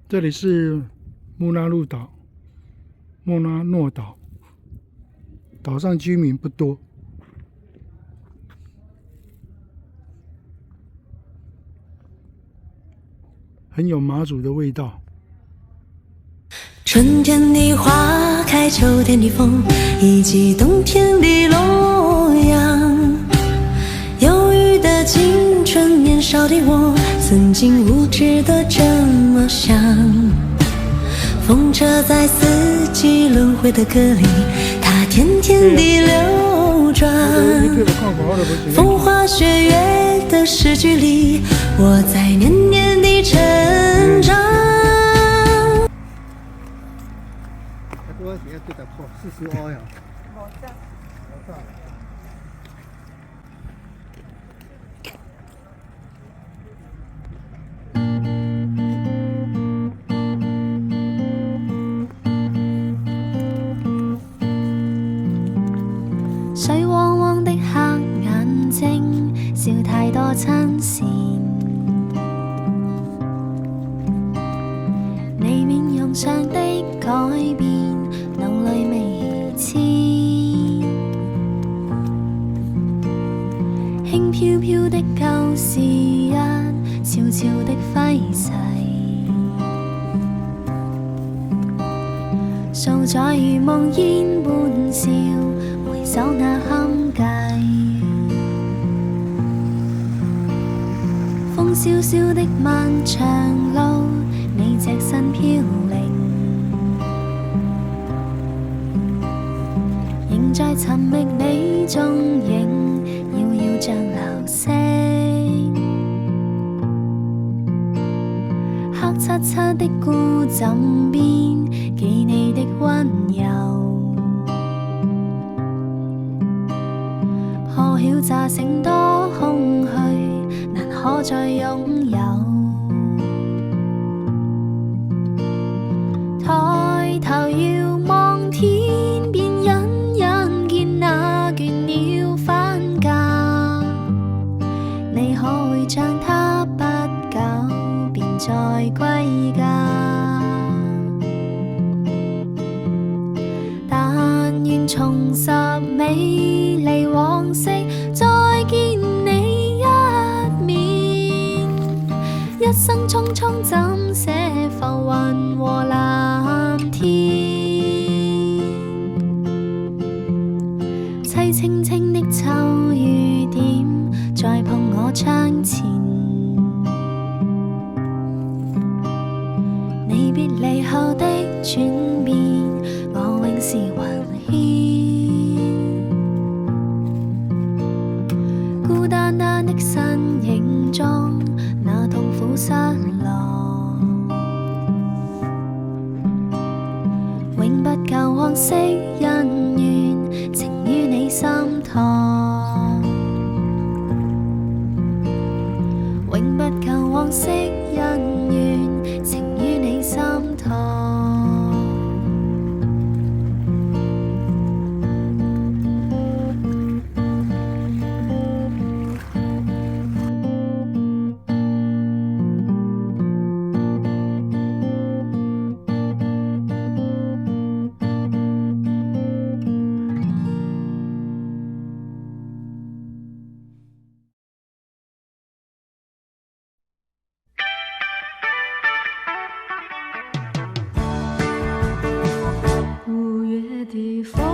这里是穆纳路岛，莫拉诺岛，岛上居民不多，很有马祖的味道。春天的花开，秋天的风，以及冬天的洛阳。忧郁的青春，年少的我，曾经无知的这么想。风车在四季轮回的歌里，它甜甜地流转。风花雪月的诗句里，我在年年地成长。多少钱对得破40欧呀？水汪汪的黑眼睛，笑太多親善。你面容上的改變，腦裏微遷。輕飄飄的舊時日，悄悄的揮逝。數載如夢煙般笑。手那堪計，風蕭蕭的漫長路，你隻身飄零，仍在尋覓你蹤影，遙遙像流星。黑漆漆的孤枕邊，記你的溫柔。破曉乍醒多空虛，難可再擁有。抬頭遙望天邊，隱隱見那倦鳥返家。你可會像他不久便再歸家？但願重拾美麗往昔，再見你一面。一生匆匆怎捨浮雲和藍天？凄清清的秋雨點，再碰我窗前。你別離後的轉變，我永是雲牽。孤單單的身影中，那痛苦失落，永不夠往昔恩怨，情於你心託，永不夠往昔恩怨，情於你心託。5月的风